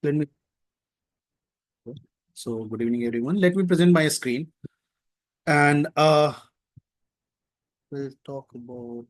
Let me. So, good evening, everyone. Let me present my screen, and we'll talk about.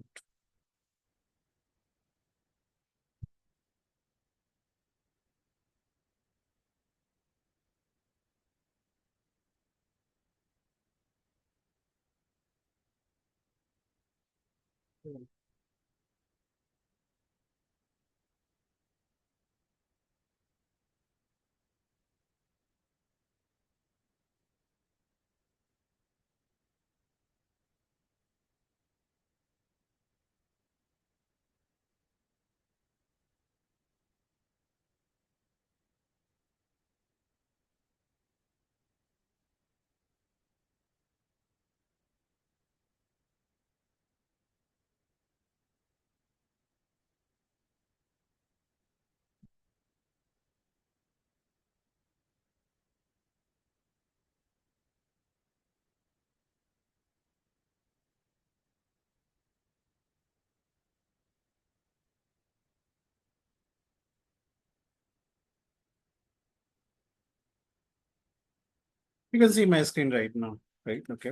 You can see my screen right now, right? Okay.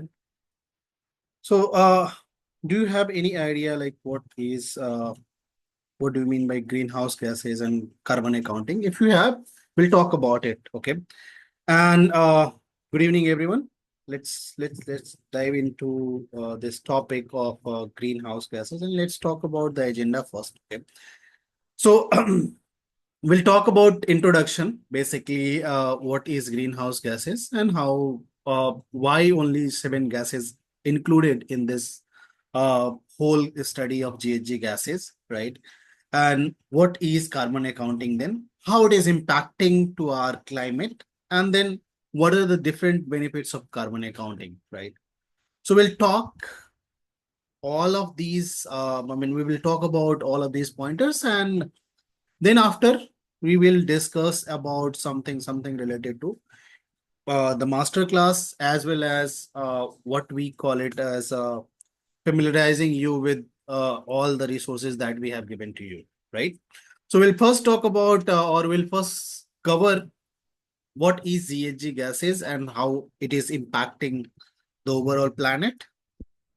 So, do you have any idea like what do you mean by greenhouse gases and carbon accounting? If you have, we'll talk about it. Okay. And good evening, everyone. Let's dive into this topic of greenhouse gases, and let's talk about the agenda first. Okay. So we'll talk about introduction, basically what is greenhouse gases and how why only seven gases included in this whole study of GHG gases, right? And what is carbon accounting then? How it is impacting to our climate, and then what are the different benefits of carbon accounting, right? So we'll talk all of these. We will talk about all of these pointers, and then after we will discuss about something related to the master class, as well as what we call it as familiarizing you with all the resources that we have given to you, right? So we'll first talk about or we'll first cover what is GHG gases and how it is impacting the overall planet.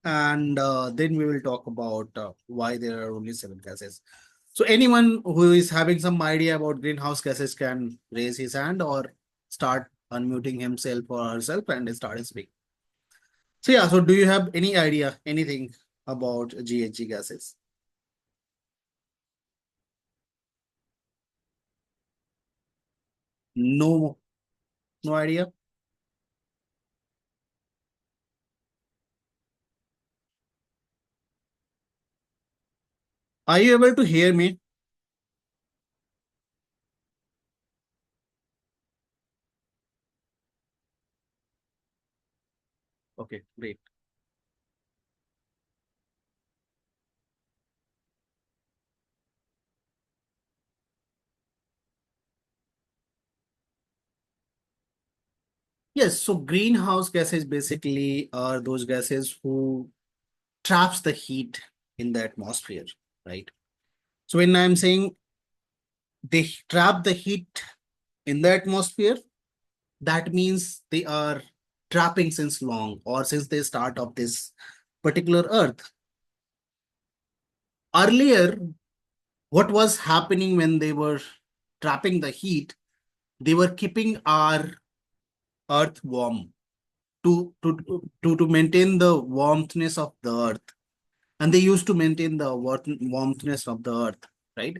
And then we will talk about why there are only seven gases. So anyone who is having some idea about greenhouse gases can raise his hand or start unmuting himself or herself and start speaking. So yeah, so do you have any idea, anything about GHG gases? No, no idea. Are you able to hear me? Okay, great. Yes, so greenhouse gases basically are those gases who traps the heat in the atmosphere, right? So when I'm saying they trap the heat in the atmosphere, that means they are trapping since long or since the start of this particular earth. Earlier, what was happening when they were trapping the heat, they were keeping our earth warm to maintain the warmthness of the earth. And they used to maintain the warmthness of the earth, right?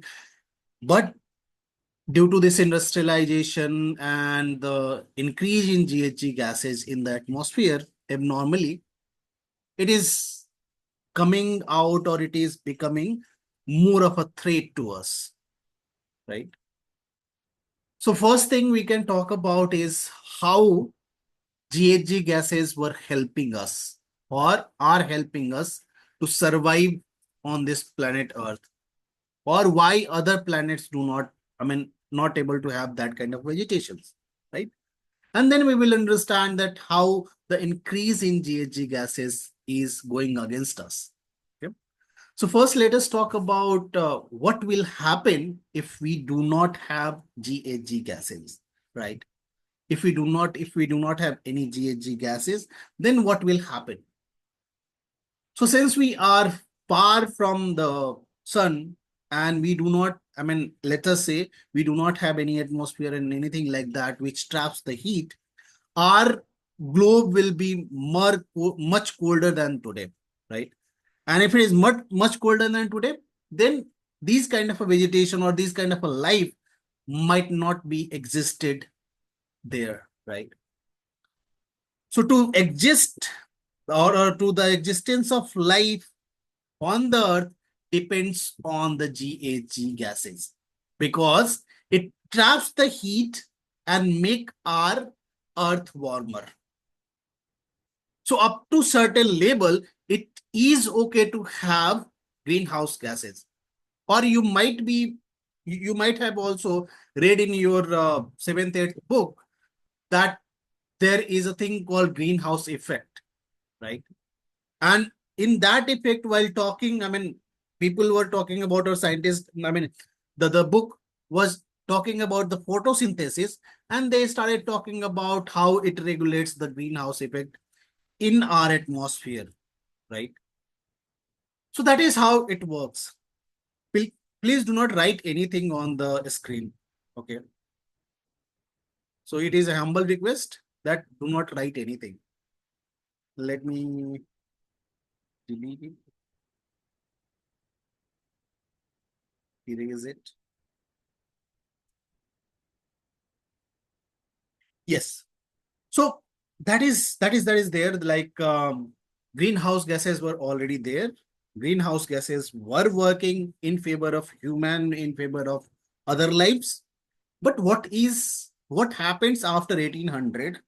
But due to this industrialization and the increase in GHG gases in the atmosphere abnormally, it is coming out or it is becoming more of a threat to us, right? So first thing we can talk about is how GHG gases were helping us or are helping us to survive on this planet Earth, or why other planets do not, not able to have that kind of vegetations, right? And then we will understand that how the increase in GHG gases is going against us. Okay. So first, let us talk about what will happen if we do not have GHG gases, right? If we do not have any GHG gases, then what will happen? So since we are far from the sun and we do not, I mean, let us say we do not have any atmosphere and anything like that which traps the heat, our globe will be much colder than today, right? And if it is much colder than today, then these kind of a vegetation or these kind of a life might not be existed there, right? So to exist or to the existence of life on the earth depends on the GHG gases because it traps the heat and make our earth warmer. So up to certain level, it is okay to have greenhouse gases. Or you might have also read in your seventh, eighth book that there is a thing called greenhouse effect, right? And in that effect, while talking, I mean, people were talking about, or scientists, I mean, the book was talking about the photosynthesis, and they started talking about how it regulates the greenhouse effect in our atmosphere, right? So that is how it works. Please do not write anything on the screen. Okay. So it is a humble request that do not write anything. Let me delete it, erase it. Yes. So that is there. Like greenhouse gases were already there. Greenhouse gases were working in favor of human, in favor of other lives. But what happens after 1800?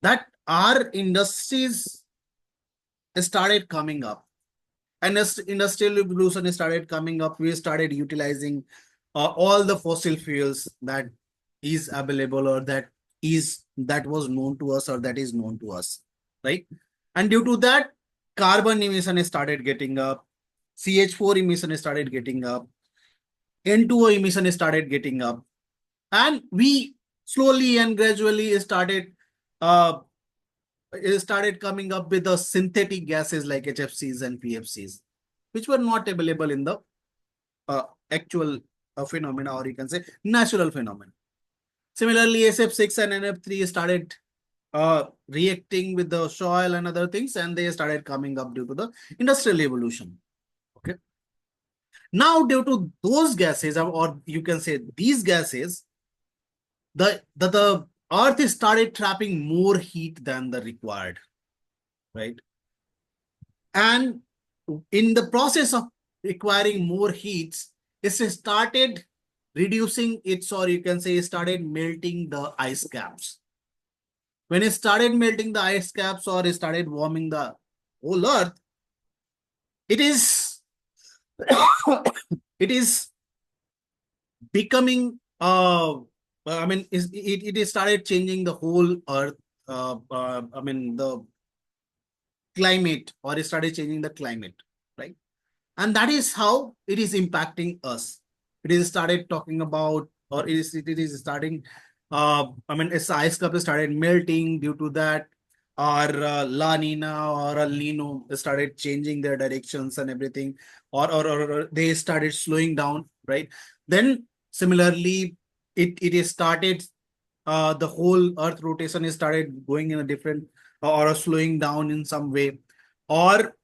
That our industries started coming up, and as industrial revolution started coming up, we started utilizing all the fossil fuels that is available, or that was known to us, or that is known to us, right? And due to that, carbon emission started getting up, CH4 emission started getting up, N2O emission started getting up, and we slowly and gradually uh, started coming up with the synthetic gases like HFCs and PFCs, which were not available in the actual phenomena, or you can say natural phenomena. Similarly, SF6 and NF3 started reacting with the soil and other things, and they started coming up due to the industrial evolution. Okay. Now, due to those gases, or you can say these gases, the earth started trapping more heat than the required, right? And in the process of requiring more heats, it started reducing its, or you can say it started melting the ice caps. When it started melting the ice caps, or it started warming the whole earth, it is it is becoming I mean it is started changing the whole earth, I mean the climate, or it started changing the climate, right? And that is how it is impacting us. It is started talking about, or it is starting, I mean, its ice cup started melting. Due to that, or La Nina or El Nino started changing their directions and everything, or they started slowing down, right? Then similarly, it is started, the whole earth rotation is started going in a different, or slowing down in some way. Or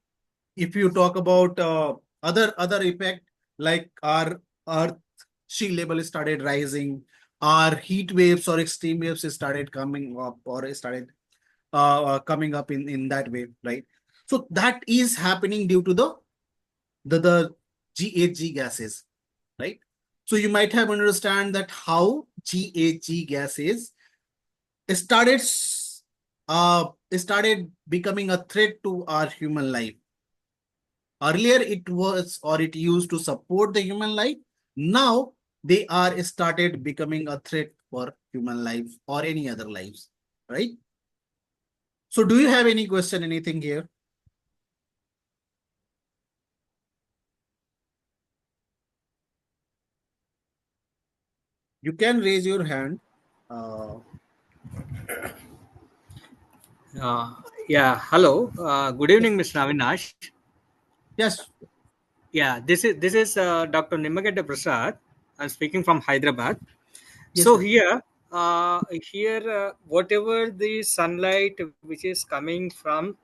if you talk about other effect, like our earth sea level started rising, our heat waves or extreme waves started coming up, or started coming up in that way, right? So that is happening due to the GHG gases, right? So you might have understand that how GHG gases started started becoming a threat to our human life. Earlier, it was, or it used to support the human life. Now they are started becoming a threat for human life or any other lives, right? So do you have any question, anything here? You can raise your hand. Uh, Uh, yeah, hello. Good evening, Mr. Avinash. yes, This is Dr. Nimagedda Prasad. I'm speaking from Hyderabad. yes, So yes. whatever the sunlight which is coming from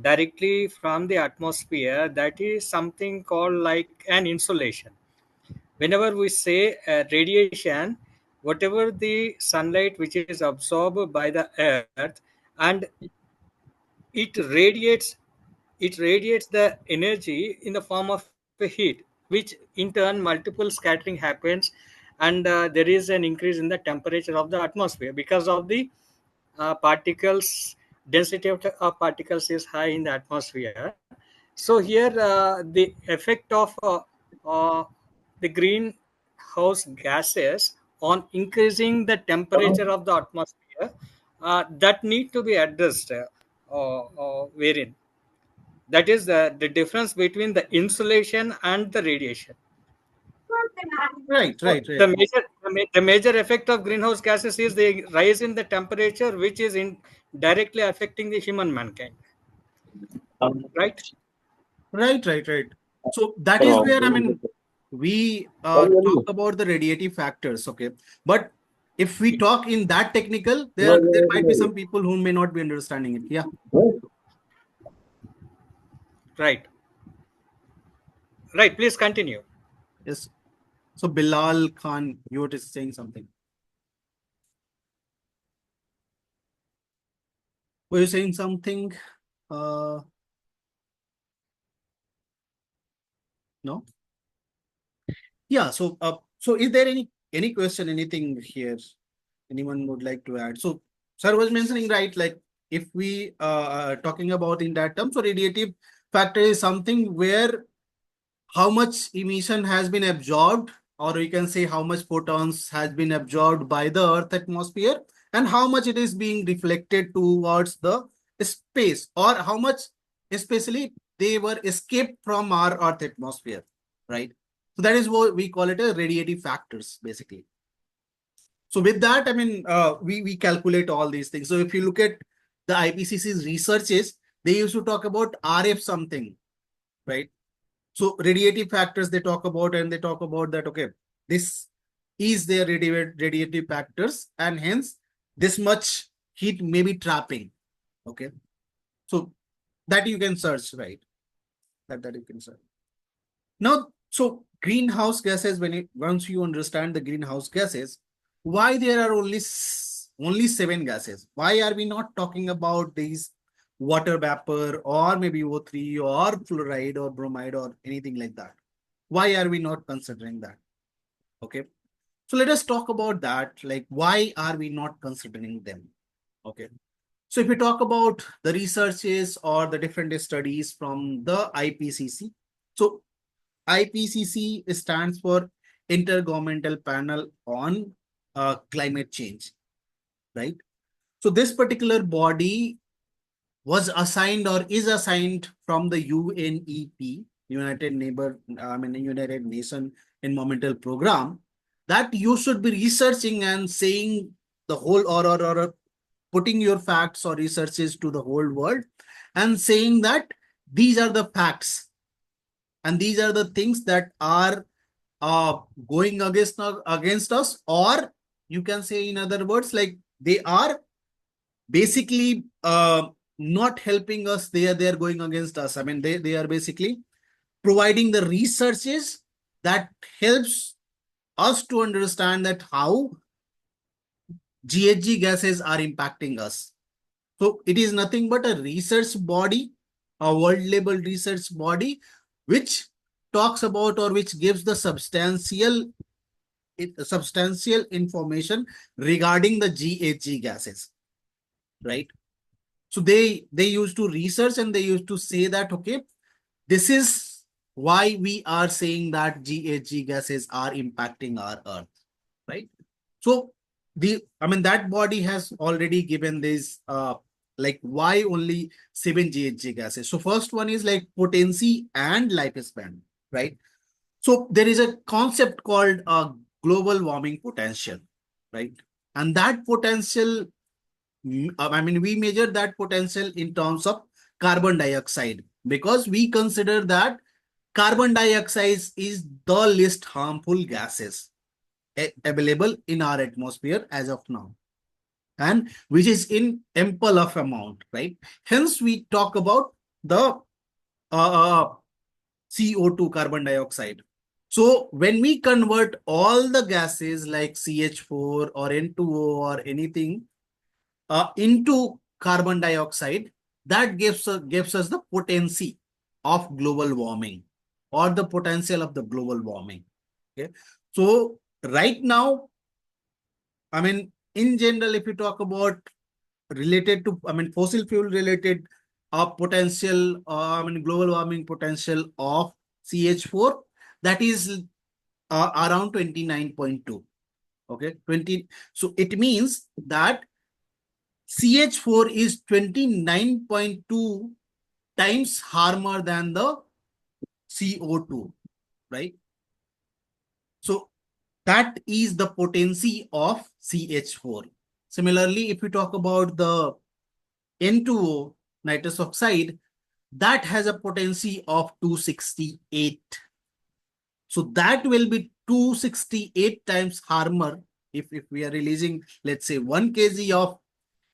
directly from the atmosphere, that is something called like an insolation. Whenever we say radiation, whatever the sunlight which is absorbed by the earth, and it radiates it radiates the energy in the form of a heat, which in turn multiple scattering happens, and there is an increase in the temperature of the atmosphere because of the particles density of particles is high in the atmosphere. So here the effect of uh, the greenhouse gases on increasing the temperature of the atmosphere, that need to be addressed, wherein that is the difference between the insulation and the radiation. Right, So right, right. the major effect of greenhouse gases is the rise in the temperature, which is in directly affecting the human mankind, right? Right, right, right. So that is where, I mean, we talk about the radiative factors, okay. But if we talk in that technical, there might be some people who may not be understanding it. Yeah. Right, right. Please continue. Yes. So Bilal Khan, you were just saying something. Were you saying something? Uh, no. Yeah. So is there any question, anything here? Anyone would like to add? So, sir was mentioning, right, like if we are talking about in that term, so radiative factor is something where how much emission has been absorbed, or we can say how much photons has been absorbed by the Earth atmosphere, and how much it is being reflected towards the space, or how much, especially, they were escaped from our Earth atmosphere, right? So that is what we call it a radiative factors, basically. So with that, I mean, we calculate all these things. So if you look at the IPCC's researches, they used to talk about RF something, right? So radiative factors they talk about, and they talk about that, okay, this is their radiative factors, and hence this much heat may be trapping. Okay. So that you can search, right? That you can search. Now, so greenhouse gases, when it once you understand the greenhouse gases, why there are only seven gases? Why are we not talking about these water vapor, or maybe O3, or fluoride, or bromide, or anything like that? Why are we not considering that? Okay. So let us talk about that. Like, why are we not considering them? Okay. So if we talk about the researches or the different studies from the IPCC, so IPCC stands for Intergovernmental Panel on Climate Change, right? So this particular body was assigned or is assigned from the UNEP, United Nation Environmental Program, that you should be researching and saying the whole, or putting your facts or researches to the whole world, and saying that these are the facts, and these are the things that are uh, going against us, or you can say in other words, like they are basically not helping us. They are going against us. I mean, they are basically providing the researches that helps us to understand that how GHG gases are impacting us. So it is nothing but a research body, a world level research body, which talks about, or which gives the substantial information regarding the GHG gases, right? So they used to research, and they used to say that, okay, this is why we are saying that GHG gases are impacting our Earth, right? So that body has already given this like why only seven GHG gases. So first one is like potency and lifespan, right? So there is a concept called global warming potential, right? And that potential, I mean, we measure that potential in terms of carbon dioxide because we consider that carbon dioxide is the least harmful gases available in our atmosphere as of now, and which is in ample of amount, right? Hence, we talk about the CO2, carbon dioxide. So when we convert all the gases like CH4 or N2O or anything into carbon dioxide, that gives us the potency of global warming or the potential of the global warming. Okay. So right now, I mean, in general, if you talk about related to, I mean, fossil fuel related potential, I mean, global warming potential of CH4, that is around 29.2. Okay, 20. So it means that CH4 is 29.2 times harmer than the CO2, right? So that is the potency of CH4. Similarly, if we talk about the N2O, nitrous oxide, that has a potency of 268. So that will be 268 times harmer if we are releasing, let's say, 1 kg of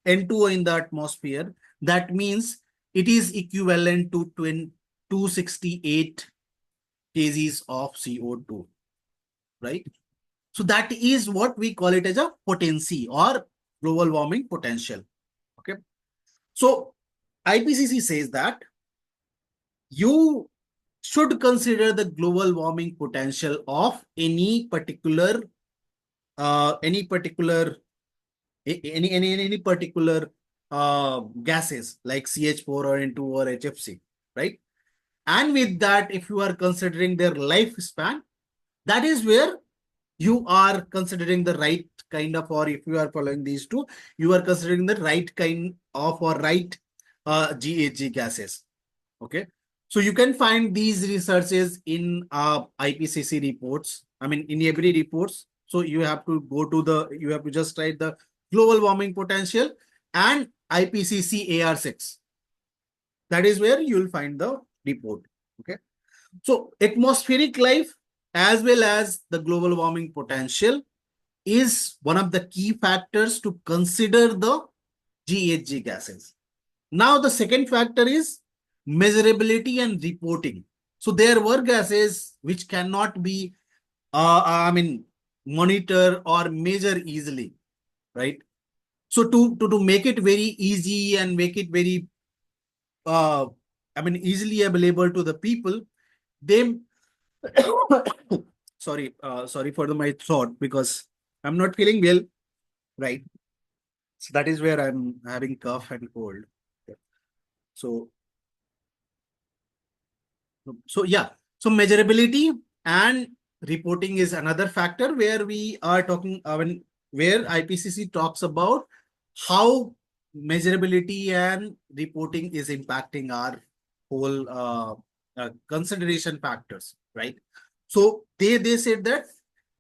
N2O in the atmosphere. That means it is equivalent to 268 kgs of CO2, right? So that is what we call it as a potency or global warming potential. Okay. So IPCC says that you should consider the global warming potential of any particular any particular gases like CH4 or N2 or HFC, right? And with that, if you are considering their lifespan, that is where you are considering the right kind of, or if you are following these two, you are considering the right kind of or right GHG gases. Okay. So you can find these researches in IPCC reports. I mean, in every reports. So you have to go to you have to just write the global warming potential and IPCC AR6. That is where you will find the report. Okay. So atmospheric life as well as the global warming potential is one of the key factors to consider the GHG gases. Now, the second factor is measurability and reporting. So there were gases which cannot be, I mean, monitor or measure easily, right? So to make it very easy and make it very, I mean, easily available to the people, they, sorry for my throat because I'm not feeling well, right? So that is where I'm having cough and cold. So So yeah, so measurability and reporting is another factor where we are talking, when where IPCC talks about how measurability and reporting is impacting our whole consideration factors, right? So they said that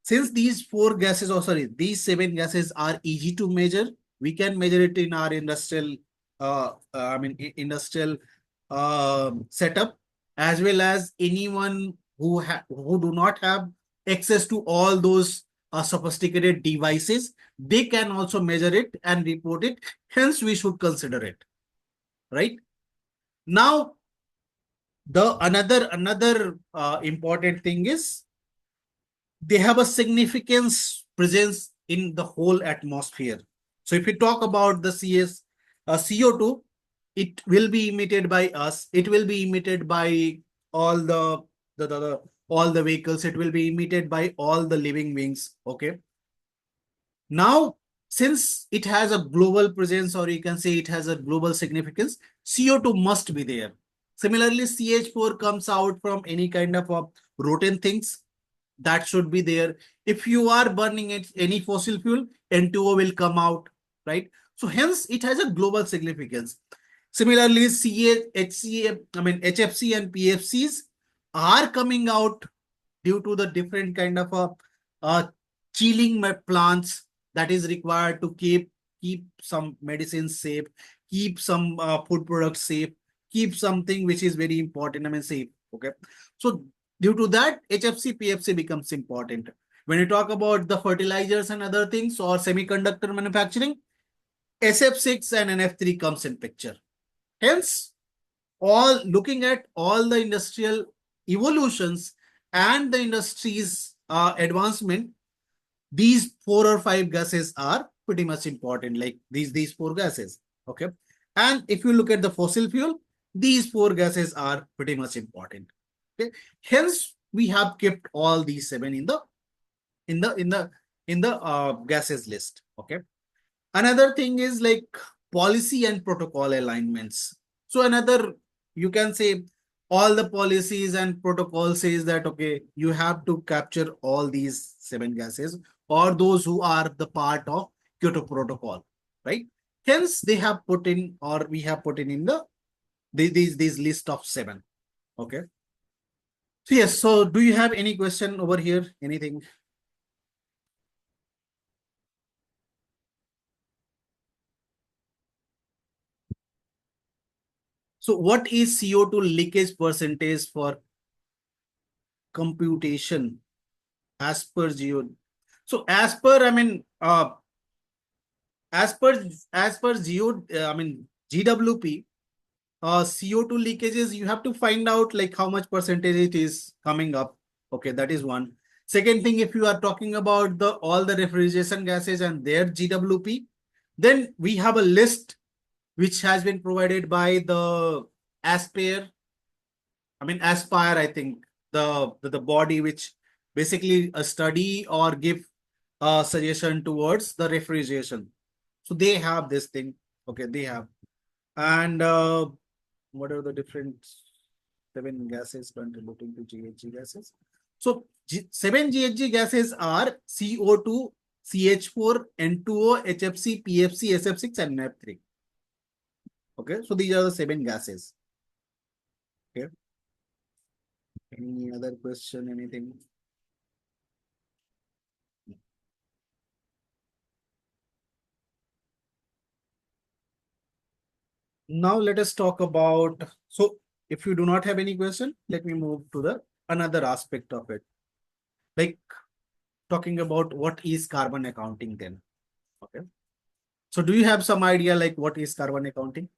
since these four gases, or sorry, these seven gases are easy to measure, we can measure it in our industrial, industrial setup, as well as anyone who do not have access to all those sophisticated devices, they can also measure it and report it. Hence, we should consider it, right? Now, the another important thing is they have a significance presence in the whole atmosphere. So if we talk about the CO2, it will be emitted by us. It will be emitted by all the all the vehicles. It will be emitted by all the living beings. Okay. Now, since it has a global presence, or you can say it has a global significance, CO2 must be there. Similarly, CH4 comes out from any kind of rotten things, that should be there. If you are burning it, any fossil fuel, N2O will come out, right? So hence it has a global significance. Similarly, HFC and PFCs are coming out due to the different kind of chilling my plants that is required to keep some medicines safe, keep some food products safe, keep something which is very important, I mean safe. Okay. So due to that, HFC, PFC becomes important. When you talk about the fertilizers and other things or semiconductor manufacturing, SF6 and NF3 comes in picture. Hence, all looking at all the industrial evolutions and the industry's advancement, these four or five gases are pretty much important, like these four gases. Okay. And if you look at the fossil fuel, these four gases are pretty much important. Okay. Hence, we have kept all these seven in the gases list. Okay. Another thing is like policy and protocol alignments. So another, you can say all the policies and protocol says that, okay, you have to capture all these seven gases or those who are the part of Kyoto Protocol, right? Hence, they have put in, or we have put in these list of seven. Okay. So yes, so do you have any question over here? Anything? So what is CO2 leakage percentage for computation as per geo? So as per, I mean, as per geo, I mean GWP, CO2 leakages, you have to find out like how much percentage it is coming up. Okay, that is one. Second thing, if you are talking about the all the refrigeration gases and their GWP, then we have a list which has been provided by the Aspire. I mean, Aspire, I think the body which basically a study or give a suggestion towards the refrigeration. So they have this thing. Okay, they have. And what are the different seven gases contributing to GHG gases? So seven GHG gases are CO2, CH4, N2O, HFC, PFC, SF6, and NF3. Okay, so these are the seven gases. Okay. Any other question? Anything? Now let us talk about, so if you do not have any question, let me move to the another aspect of it. Like talking about what is carbon accounting then. Okay. So do you have some idea like what is carbon accounting?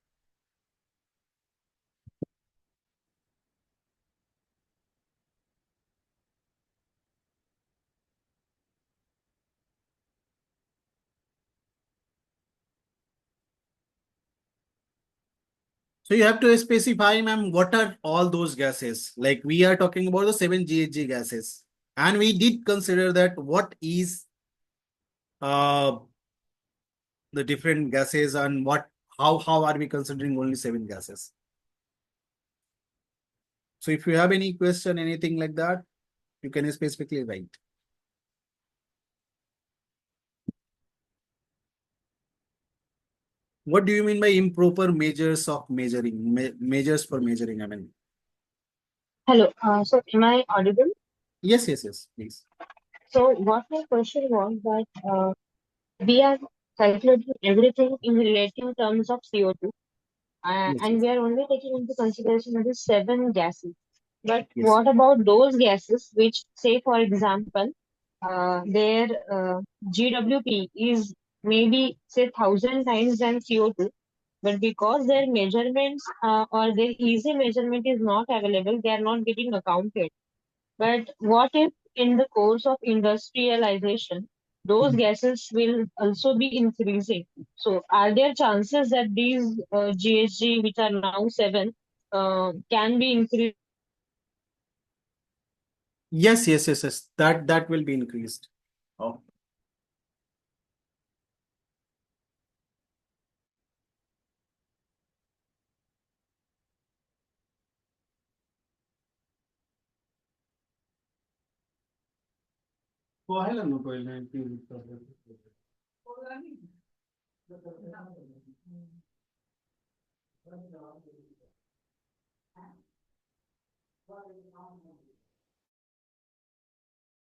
So you have to specify, ma'am, what are all those gases? Like we are talking about the seven GHG gases. And we did consider that what is uh the different gases and what how are we considering only seven gases? So if you have any question, anything like that, you can specifically write. What do you mean by improper measures of measuring? Measures for measuring, I mean. Hello. So am I audible? Yes, yes, yes, please. So what my question was that we are calculating everything in relative terms of CO2, Yes, and yes, we are only taking into consideration the seven gases. But yes. what about those gases which, say, for example, their GWP is maybe say 1,000 times than CO2, but because their measurements or their easy measurement is not available, they are not getting accounted. But what if in the course of industrialization, those gases will also be increasing? So, are there chances that these GHG, which are now seven, can be increased? Yes, yes, yes, yes. That will be increased. Oh.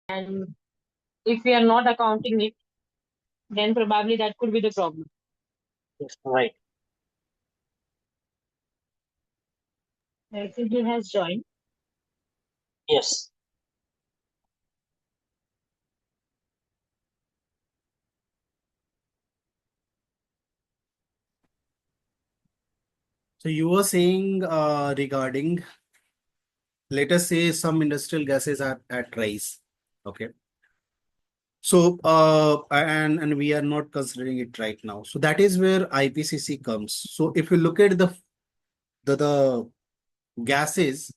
And if we are not accounting it, then probably that could be the problem. Yes, right. I think he has joined. Yes. So you were saying regarding, let us say some industrial gases are at rise. Okay. So and we are not considering it right now. So that is where IPCC comes. So if you look at the gases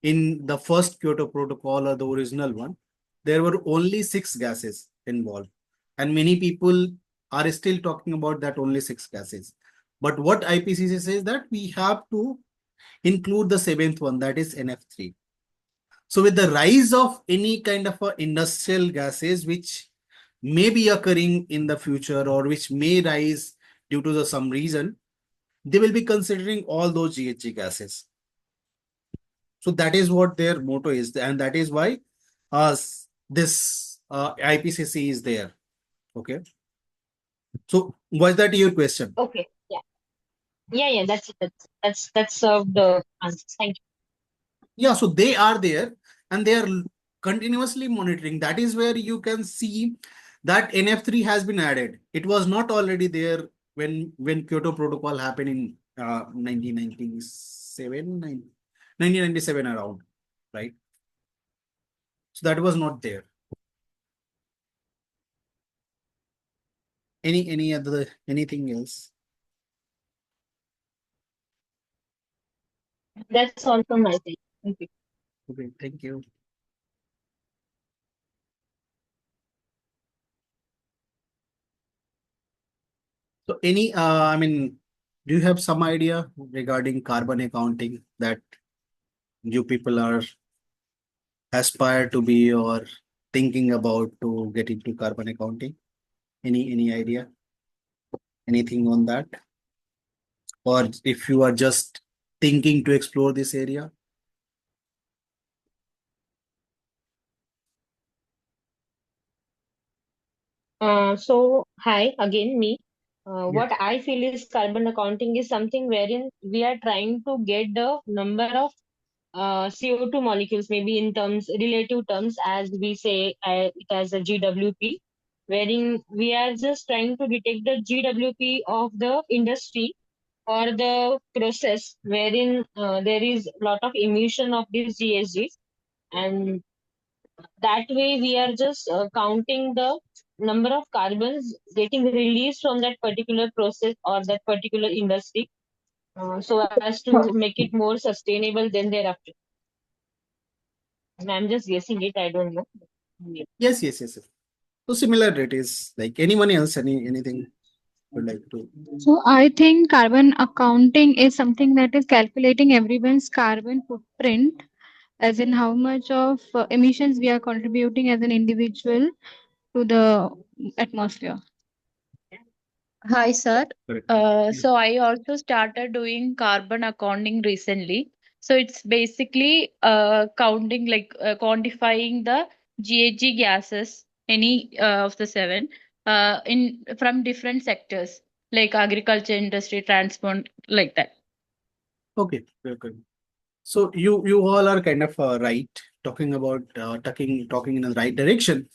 in the first Kyoto Protocol or the original one, there were only six gases involved. And many people are still talking about that only six gases. But what IPCC says that we have to include the seventh one, that is NF3. So with the rise of any kind of industrial gases which may be occurring in the future or which may rise due to some reason, they will be considering all those GHG gases. So that is what their motto is, and that is why this IPCC is there. Okay. So was that your question? Okay. Yeah. Yeah. That's the answer. Thank you. Yeah, so they are there and they are continuously monitoring. That is where you can see that NF3 has been added. It was not already there when Kyoto Protocol happened in 1997 around, right? So that was not there. Any other anything else? That's all from my side. Thank you. Okay, thank you. So I mean, do you have some idea regarding carbon accounting that you people are aspire to be or thinking about to get into carbon accounting? Any idea? Anything on that? Or if you are just thinking to explore this area? So hi again, me. Yes. What I feel is carbon accounting is something wherein we are trying to get the number of CO2 molecules, maybe in terms, relative terms, as we say it as a GWP, wherein we are just trying to detect the GWP of the industry or the process wherein there is a lot of emission of these GHGs, and that way we are just counting the number of carbons getting released from that particular process or that particular industry, so as to make it more sustainable then thereafter. And I'm just guessing it, I don't know. Yeah. Yes. So similar it is like anyone else, anything would like to. So I think carbon accounting is something that is calculating everyone's carbon footprint, as in how much of emissions we are contributing as an individual to the atmosphere. Hi, sir. Correct. So I also started doing carbon accounting recently. So it's basically counting, like quantifying the GHG gases, any of the seven, in from different sectors like agriculture, industry, transport, like that. Okay, very good. So you all are kind of right, talking about talking in the right direction.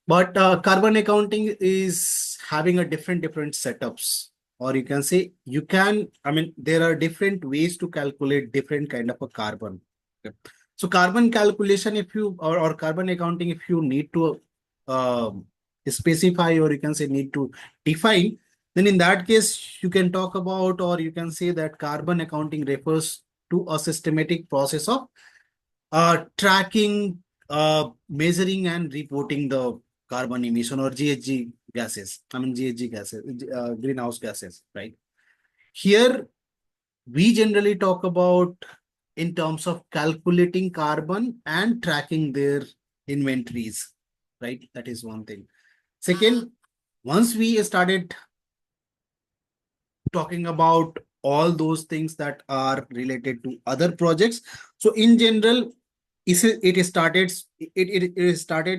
But carbon accounting is having a different setups, or you can say you can. I mean, there are different ways to calculate different kind of a carbon. Okay. So carbon calculation, if you or carbon accounting, if you need to um specify or you can say need to define, then in that case you can talk about or you can say that carbon accounting refers to a systematic process of tracking, measuring and reporting the carbon emission or GHG gases. I mean GHG gases, greenhouse gases, right? Here we generally talk about in terms of calculating carbon and tracking their inventories, right? That is one thing. Second, once we started talking about all those things that are related to other projects, so in general, it started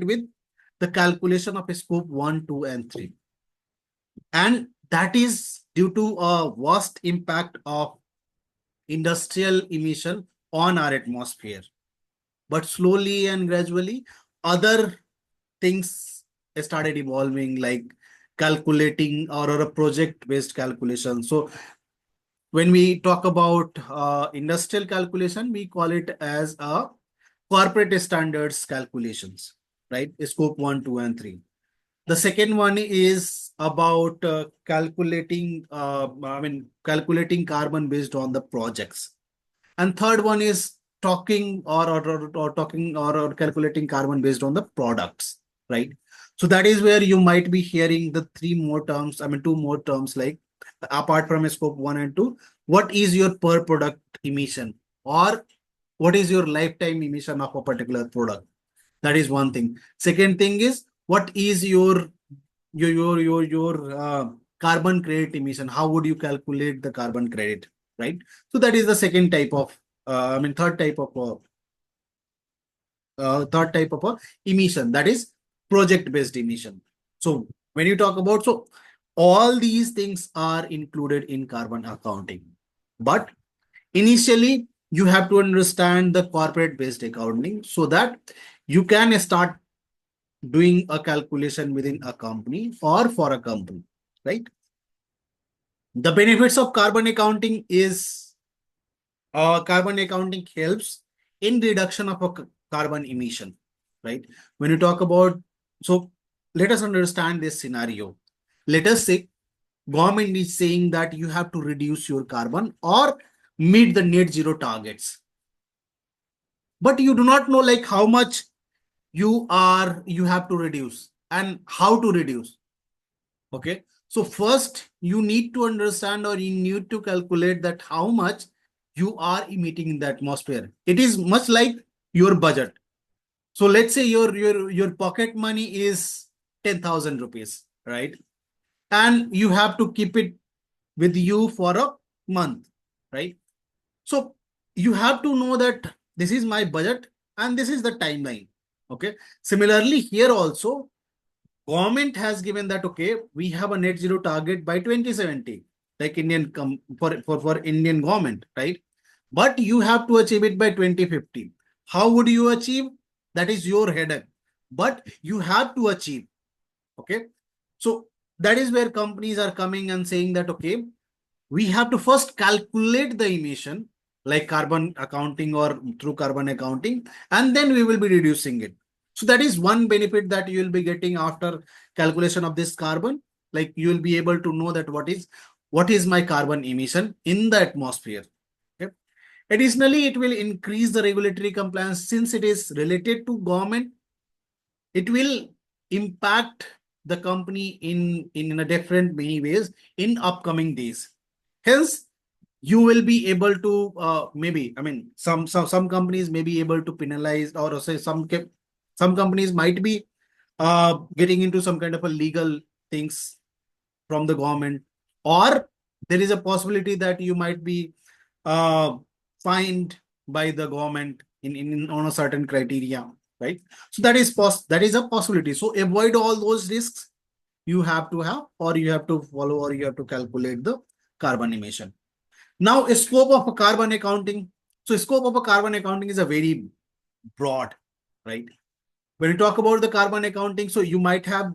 with the the calculation of scope 1, 2, and 3. And that is due to a vast impact of industrial emission on our atmosphere. But slowly and gradually, other things started evolving, like calculating or a project-based calculation. So when we talk about industrial calculation, we call it as a corporate standards calculations, right? Scope 1, 2, and 3. The second one is about calculating carbon based on the projects. And third one is talking or calculating carbon based on the products, right? So that is where you might be hearing the two more terms, like apart from scope 1 and 2, what is your per product emission, or what is your lifetime emission of a particular product? That is one thing. Second thing is, what is your carbon credit emission? How would you calculate the carbon credit, right? So that is the second type of third type of emission, that is project based emission. So when you talk about, so all these things are included in carbon accounting, but initially you have to understand the corporate based accounting so that you can start doing a calculation within a company or for a company, right? The benefits of carbon accounting is carbon accounting helps in reduction of a carbon emission, right? When you talk about, so let us understand this scenario. Let us say government is saying that you have to reduce your carbon or meet the net zero targets, but you do not know like how much you have to reduce and how to reduce. Okay, so first you need to understand, or you need to calculate that how much you are emitting in the atmosphere. It is much like your budget. So let's say your pocket money is 10,000 rupees, right? And you have to keep it with you for a month, right? So you have to know that this is my budget and this is the timeline. Okay. Similarly, here also, government has given that, okay, we have a net zero target by 2070, like for Indian government, right? But you have to achieve it by 2050. How would you achieve? That is your headache, but you have to achieve. Okay. So that is where companies are coming and saying that, okay, we have to first calculate the emission, like carbon accounting or through carbon accounting, and then we will be reducing it. So that is one benefit that you will be getting after calculation of this carbon. Like you will be able to know that what is my carbon emission in the atmosphere. Okay. Additionally, it will increase the regulatory compliance since it is related to government. It will impact the company in a different many ways in upcoming days. Hence, you will be able to some companies may be able to penalize, or say some companies might be getting into some kind of a legal things from the government, or there is a possibility that you might be uh, fined by the government in on a certain criteria, right? So that is a possibility. So avoid all those risks. You have to have, or you have to follow, or you have to calculate the carbon emission. Now, a scope of a carbon accounting. So scope of a carbon accounting is a very broad, right? When you talk about the carbon accounting, so you might have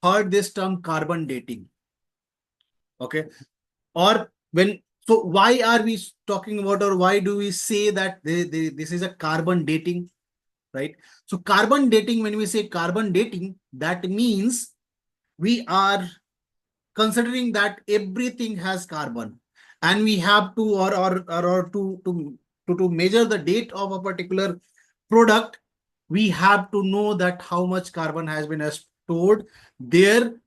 heard this term carbon dating. Okay. Or so why are we talking about, or why do we say that this is a carbon dating, right? So carbon dating, when we say carbon dating, that means we are considering that everything has carbon, and we have to, or to measure the date of a particular product, we have to know that how much carbon has been stored there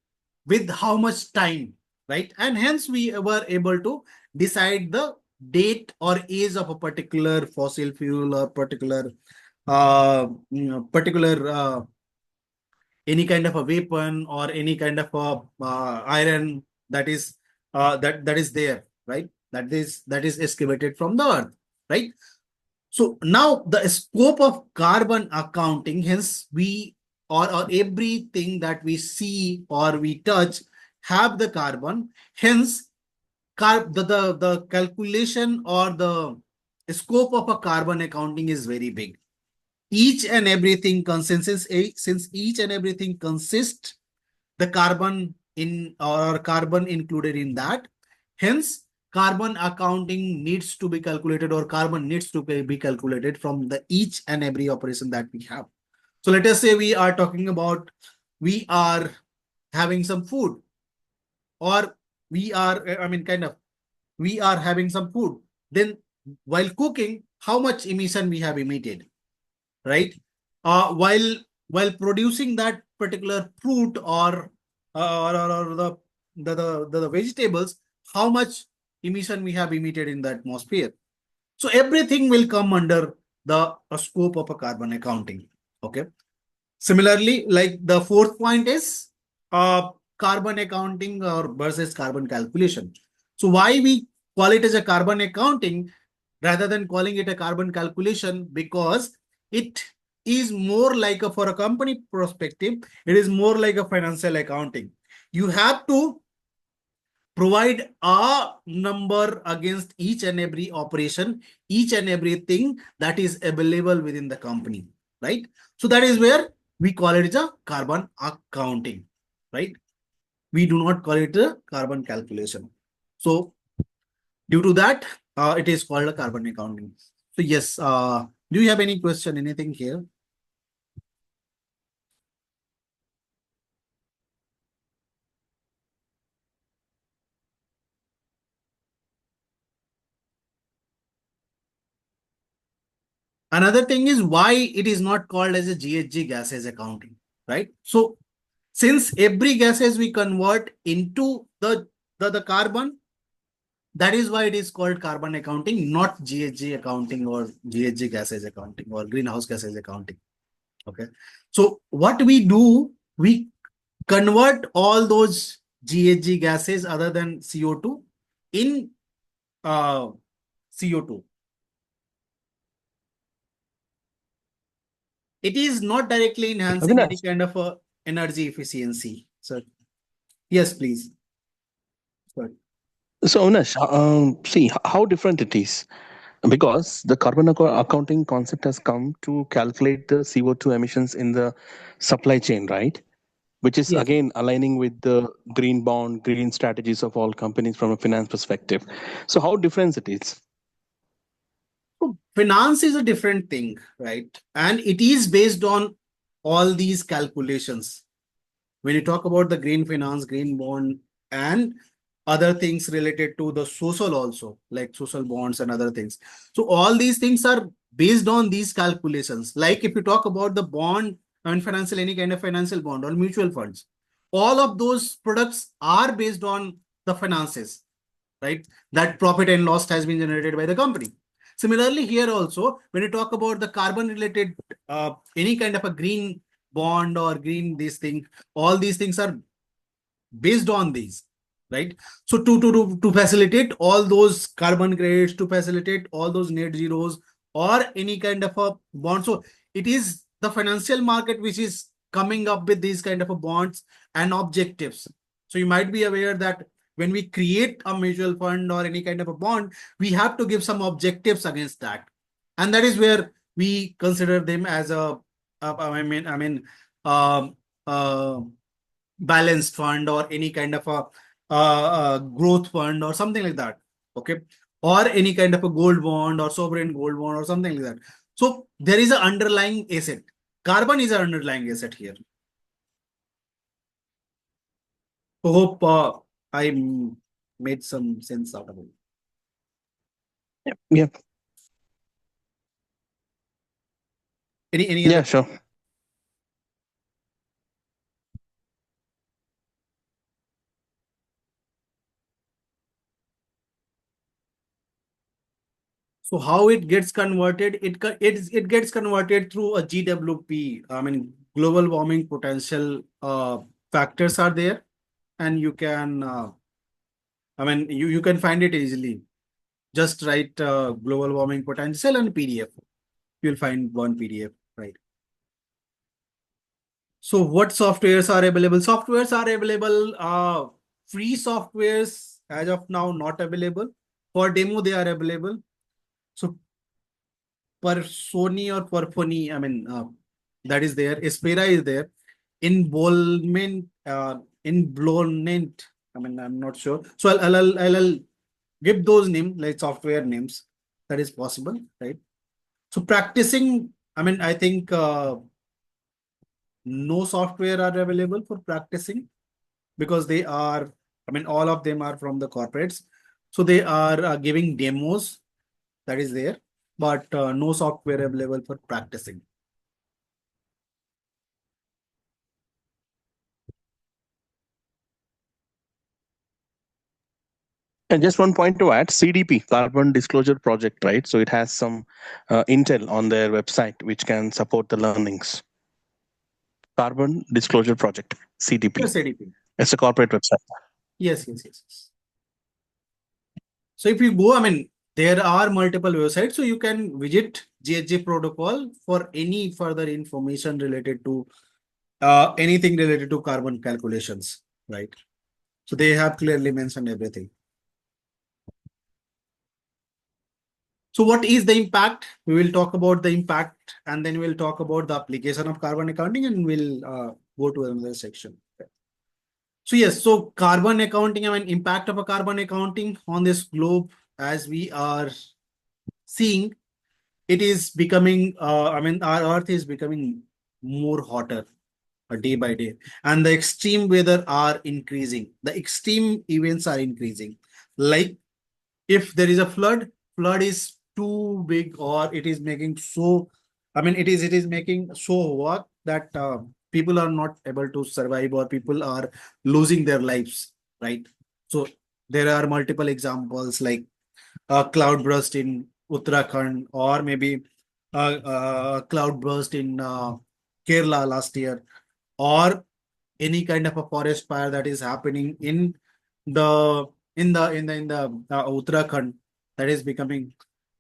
with how much time, right? And hence we were able to decide the date or age of a particular fossil fuel, or particular any kind of a weapon, or any kind of a iron that is that is there, right? That is excavated from the earth, right? So now the scope of carbon accounting, hence we or everything that we see or we touch have the carbon. Hence, the calculation or the scope of a carbon accounting is very big. Each and everything consists, since each and everything consists the carbon in or carbon included in that. Hence, carbon accounting needs to be calculated or carbon needs to be calculated from the each and every operation that we have. So let us say we are talking about we are having some food, or we are, I mean, kind of, we are having some food. Then while cooking, how much emission we have emitted, right? While producing that particular fruit or the vegetables, how much emission we have emitted in the atmosphere. So everything will come under the scope of a carbon accounting. Okay. Similarly, like the fourth point is carbon accounting or versus carbon calculation. So why we call it as a carbon accounting rather than calling it a carbon calculation? Because it is more like a, for a company perspective, it is more like a financial accounting. You have to provide a number against each and every operation, each and everything that is available within the company, right? So that is where we call it a carbon accounting, right? We do not call it a carbon calculation. So due to that, it is called a carbon accounting. So yes, do you have any question, anything here? Another thing is why it is not called as a GHG gases accounting, right? So since every gases we convert into the carbon, that is why it is called carbon accounting, not GHG accounting or GHG gases accounting or greenhouse gases accounting. Okay. So what we do, we convert all those GHG gases other than CO2 in CO2. It is not directly enhancing any Avinash, kind of energy efficiency. So yes, please. Sorry. so Avinash, see how different it is because the accounting concept has come to calculate the CO2 emissions in the supply chain, right? Which is Yes. again aligning with the green bond, green strategies of all companies from a finance perspective. So how different it is? So finance is a different thing, right? And it is based on all these calculations. When you talk about the green finance, green bond, and other things related to the social also, like social bonds and other things. So all these things are based on these calculations. Like if you talk about the bond and financial, any kind of financial bond or mutual funds, all of those products are based on the finances, right? That profit and loss has been generated by the company. Similarly, here also, when you talk about the carbon related, any kind of a green bond or green this thing, all these things are based on these, right? So to facilitate all those carbon credits, to facilitate all those net zeros or any kind of a bond. So it is the financial market which is coming up with these kind of a bonds and objectives. So you might be aware that when we create a mutual fund or any kind of a bond, we have to give some objectives against that. And that is where we consider them as um, uh, balanced fund or any kind of a growth fund or something like that. Okay. Or any kind of a gold bond or sovereign gold bond or something like that. So there is an underlying asset. Carbon is an underlying asset here. So hope I made some sense out of it. Yeah. Any Yeah, other? sure. So how it gets converted? It gets converted through a GWP. I mean, global warming potential factors are there, and you can. I mean, you can find it easily. Just write global warming potential and PDF. You'll find one PDF, right? So what softwares are available? Softwares are available. Free softwares as of now not available. For demo they are available. So per Sony or per Phony, I mean that is there. Espera is there. Involvement. I mean I'm not sure. So I'll give those names like software names. That is possible, right? So practicing. I mean I think no software are available for practicing because they are, I mean, all of them are from the corporates. So they are giving demos that is there, but no software available for practicing. And just one point to add, CDP, Carbon Disclosure Project, right? So it has some intel on their website which can support the learnings. Carbon Disclosure Project, CDP. Yes, ADP. It's a corporate website. Yes. So if you go, I mean, there are multiple websites, so you can visit GHG protocol for any further information related to anything related to carbon calculations, right? So they have clearly mentioned everything. So what is the impact? We will talk about the impact and then we'll talk about the application of carbon accounting and we'll go to another section. So yes, so carbon accounting, I mean, impact of a carbon accounting on this globe as we are seeing, it is becoming, I mean, our earth is becoming more hotter day by day and the extreme weather are increasing. The extreme events are increasing. Like if there is a flood is too big or it is making so, I mean it is making so hot that people are not able to survive or people are losing their lives, right? So there are multiple examples like a cloud burst in Uttarakhand or maybe a cloud burst in Kerala last year, or any kind of a forest fire that is happening in the Uttarakhand, that is becoming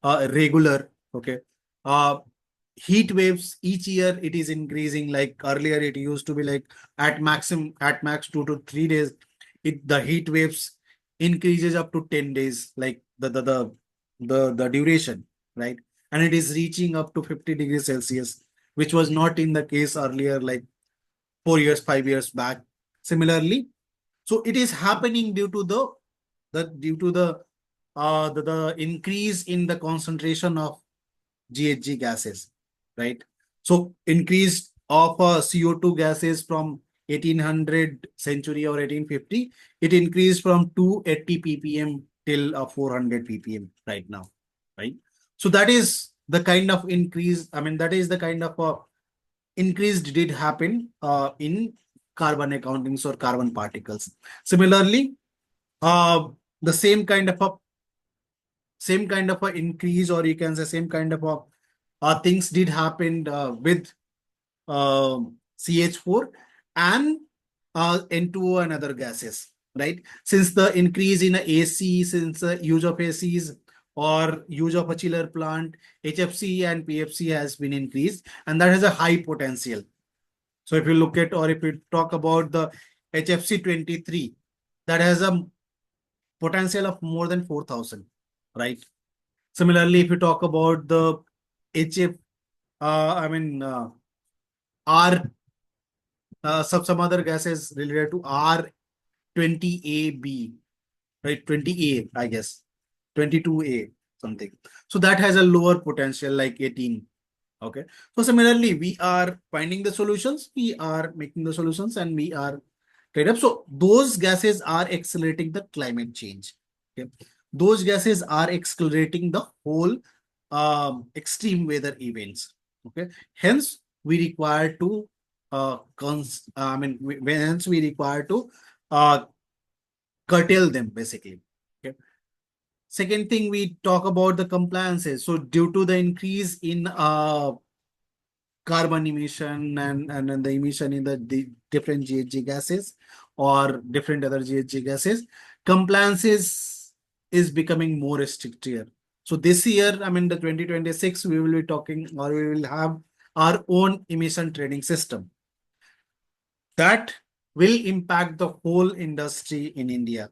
regular. Okay. Uh, Heat waves each year it is increasing. Like earlier it used to be like at max 2 to 3 days. The heat waves increases up to 10 days, like the duration, right? And it is reaching up to 50 degrees Celsius, which was not in the case earlier, like 4 years, 5 years back. Similarly, so it is happening due to the increase in the concentration of GHG gases, right? So increase of CO2 gases from 1800 century or 1850, it increased from 280 ppm till 400 ppm right now, right? So that is the kind of increase. I mean, that is the kind of increase did happen in carbon accountings or carbon particles. Similarly, uh, the same kind of a increase, or you can say same kind of a things did happen with CH4 and N2O and other gases, right? Since the increase in AC, since the use of ACs or use of a chiller plant, HFC and PFC has been increased, and that has a high potential. So if you look at, or if you talk about the HFC 23, that has a potential of more than 4,000, right? Similarly, if you talk about the HF, I mean, R, some other gases related to R20AB, right? 20A, I guess, 22A, something. So that has a lower potential, like 18. Okay. So similarly, we are finding the solutions, we are making the solutions, and we are trade up. So those gases are accelerating the climate change. Okay. Those gases are accelerating the whole extreme weather events. Okay. Hence, we require to hence we require to uh, curtail them basically. Okay. Second thing, we talk about the compliances. So due to the increase in carbon emission and the emission in the different GHG gases or different other GHG gases, compliances is becoming more stricter. So this year, I mean, the 2026, we will be talking or we will have our own emission trading system. that will impact the whole industry in India.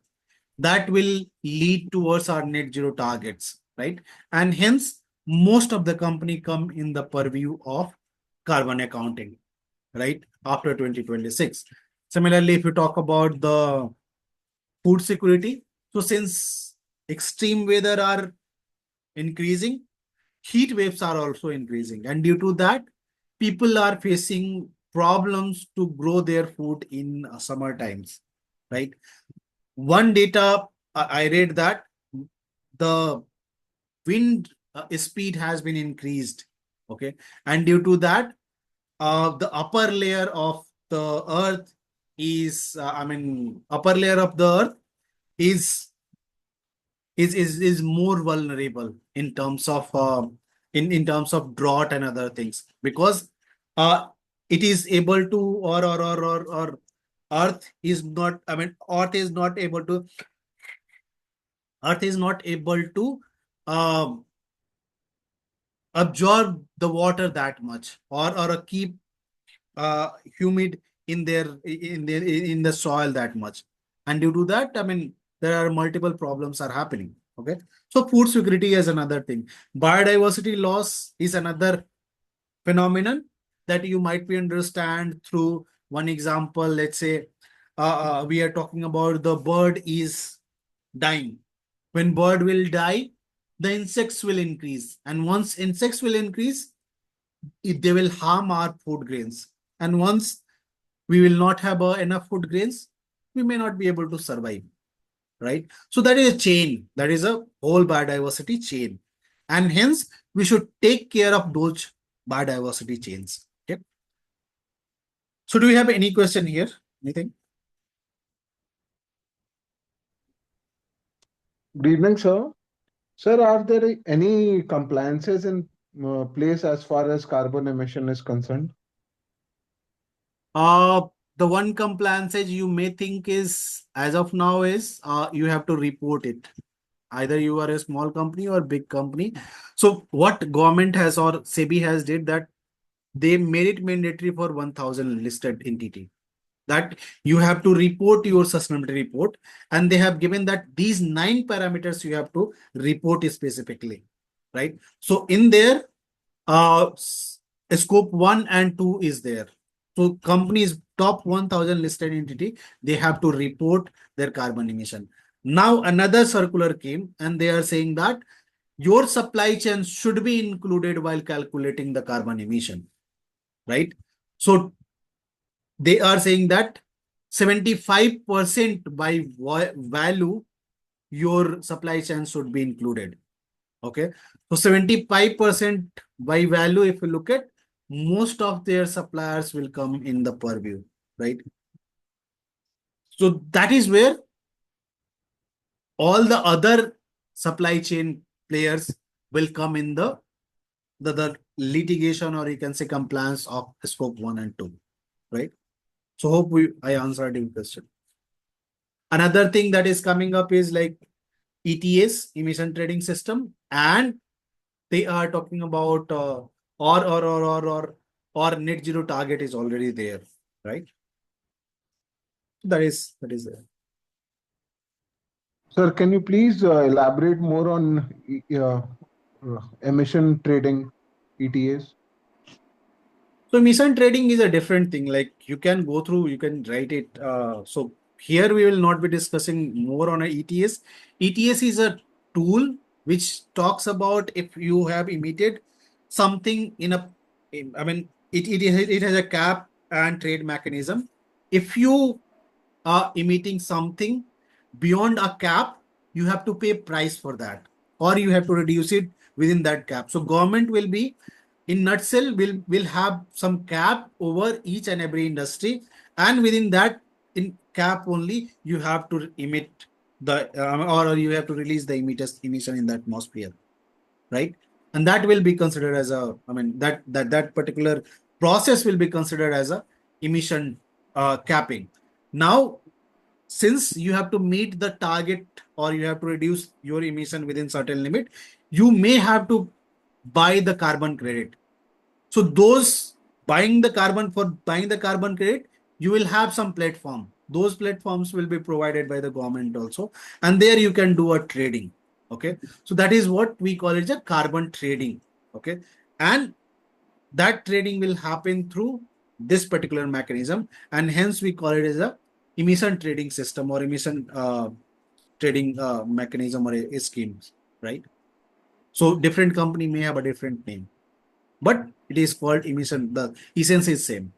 That will lead towards our net zero targets, right? And hence, most of the company come in the purview of carbon accounting, right? After 2026. Similarly, if you talk about the food security, so since extreme weather are increasing, heat waves are also increasing, and due to that, people are facing problems to grow their food in summer times, right? One data I read that the wind speed has been increased, okay, and due to that, the upper layer of the earth is upper layer of the earth is is more vulnerable in terms of in terms of drought and other things, because uh it is able to or earth is not, earth is not able to um absorb the water that much, or keep humid in the soil that much, and due to that, there are multiple problems are happening. Okay, so food security is another thing. Biodiversity loss is another phenomenon that you might be understand through one example. Let's say we are talking about the bird is dying. When bird will die, the insects will increase, and once insects will increase, they will harm our food grains, and once we will not have enough food grains, we may not be able to survive, right? So that is a chain, that is a whole biodiversity chain, and hence we should take care of those biodiversity chains. Okay, so do you have any question here? Anything? Good evening, sir. Sir, are there any compliances in place as far as carbon emission is concerned? uh the one compliance you may think is, as of now, is you have to report it, either you are a small company or big company. So what government has or SEBI has did that they made it mandatory for 1000 listed entity, that you have to report your sustainability report, and they have given that these 9 parameters you have to report specifically, right? So in there, scope 1 and 2 is there. So companies top 1000 listed entity, they have to report their carbon emission. Now another circular came and they are saying that your supply chain should be included while calculating the carbon emission, right? So they are saying that 75% by value your supply chain should be included. Okay, so 75% by value, if you look at, most of their suppliers will come in the purview, right? So that is where all the other supply chain players will come in the litigation, or you can say compliance of scope 1 and 2, right? So hope I answered your question. Another thing that is coming up is like ETS, emission trading system, and they are talking about or net zero target is already there, right? That is there. Sir, can you please elaborate more on emission trading, ETAs? So emission trading is a different thing. Like you can go through, you can write it. So here we will not be discussing more on a ETS. ETS is a tool which talks about if you have emitted something in a, it has a cap and trade mechanism. If you are emitting something beyond a cap, you have to pay price for that, or you have to reduce it within that cap. So government will be, in nutshell, will have some cap over each and every industry, and within that in cap only you have to emit the or you have to release the emission in the atmosphere, right? And that will be considered as a, that particular process will be considered as a emission capping. Now, since you have to meet the target or you have to reduce your emission within certain limit, you may have to buy the carbon credit. So those buying the carbon credit, you will have some platform. Those platforms will be provided by the government also, and there you can do a trading. Okay, so that is what we call it a carbon trading. Okay, and that trading will happen through this particular mechanism, and hence we call it as a emission trading system or emission trading mechanism or a scheme, right? So different company may have a different name, but it is called emission. The essence is same.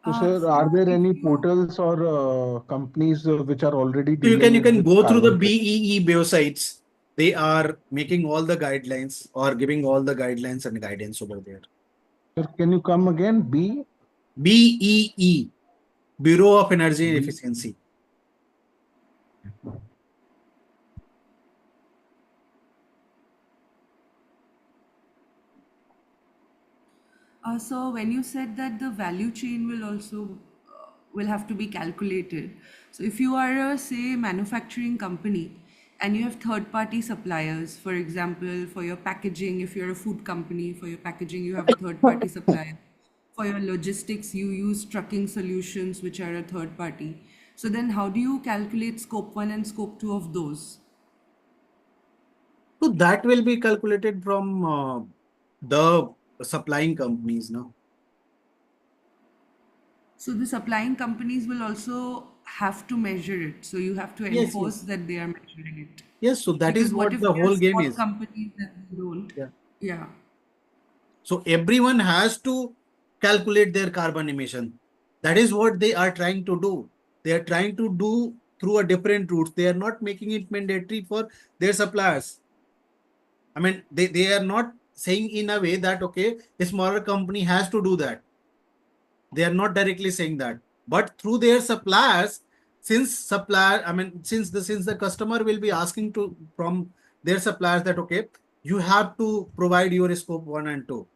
So, sir, are So there if any you portals or companies which are already So you dealing can with go through the carbon trading? BEE websites. They are making all the guidelines or giving all the guidelines and guidance over there. Sir, can you come again? BEE, Bureau of Energy and B. Efficiency. So when you said that the value chain will also will have to be calculated. So if you are a say manufacturing company and you have third party suppliers, for example, for your packaging, if you're a food company, for your packaging you have a third party supplier. For your logistics, you use trucking solutions which are a third party. So then how do you calculate scope 1 and scope 2 of those? So that will be calculated from the supplying companies now. So the supplying companies will also have to measure it. So you have to Yes, enforce yes. that they are measuring it. Yes, so that Because is what what if the they are whole game small is. companies that they don't? Yeah. Yeah. So everyone has to calculate their carbon emission. That is what they are trying to do. They are trying to do through a different routes. They are not making it mandatory for their suppliers. I mean, they are not saying in a way that, okay, a smaller company has to do that. They are not directly saying that. But through their suppliers, since the customer will be asking to from their suppliers that, okay, you have to provide your scope 1 and 2.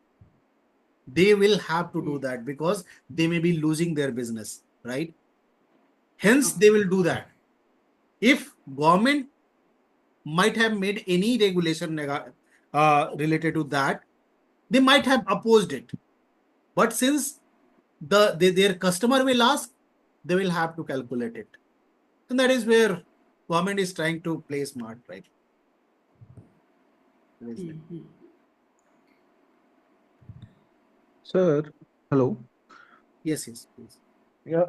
They will have to do that because they may be losing their business, right? Hence, they Okay. will do that. If government might have made any regulation related to that, they might have opposed it. But since their customer will ask, they will have to calculate it. And that is where government is trying to play smart, right? Sir, hello. Yes, yes, please. Yeah,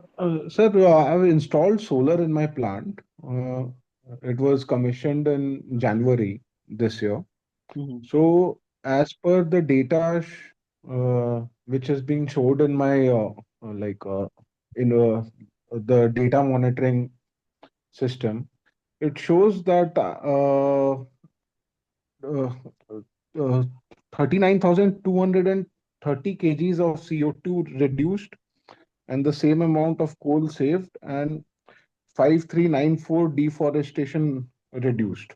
sir, I've installed solar in my plant. It was commissioned in January this year. Mhm. So, as per the data which is being showed in my like in the data monitoring system, it shows that uh, uh, 39,230 kgs of CO2 reduced and the same amount of coal saved and 5394 deforestation reduced.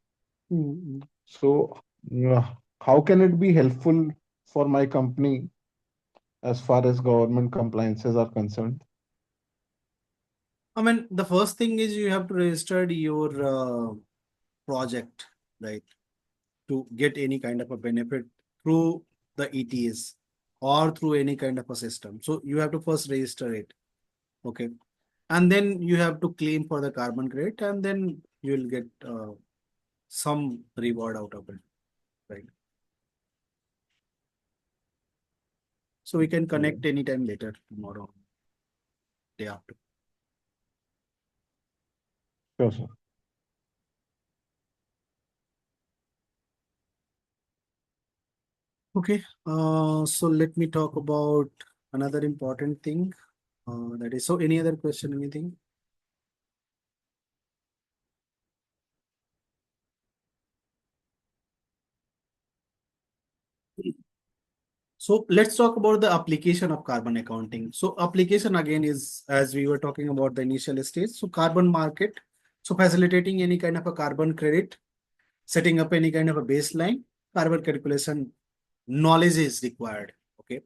Mhm. So, uh, how can it be helpful for my company as far as government compliances are concerned? I mean, the first thing is you have to register your project, right? To get any kind of a benefit through the ETS or through any kind of a system. So you have to first register it. Okay. And then you have to claim for the carbon credit and then you will get some reward out of it. Right. So we can Okay. connect anytime later, tomorrow, day after. Sure, sir. Okay. So let me talk about another important thing. That is, so any other question, anything? So let's talk about the application of carbon accounting. So application again is, as we were talking about the initial stage. So carbon market. So facilitating any kind of a carbon credit, setting up any kind of a baseline, carbon calculation knowledge is required. Okay.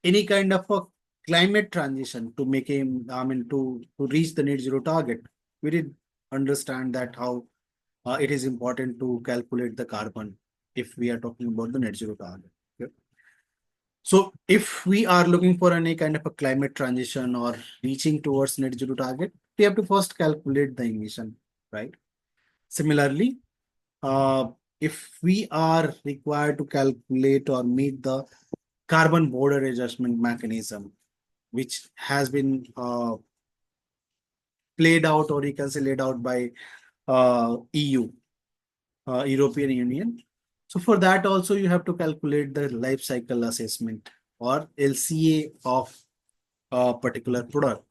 Any kind of a climate transition to make him, I mean, to reach the net zero target. We did understand that how it is important to calculate the carbon if we are talking about the net zero target. Okay. So if we are looking for any kind of a climate transition or reaching towards net zero target, we have to first calculate the emission, right? Similarly, uh, if we are required to calculate or meet the carbon border adjustment mechanism, which has been played out, or you can say laid out by EU, European Union. So for that also you have to calculate the life cycle assessment or LCA of a particular product.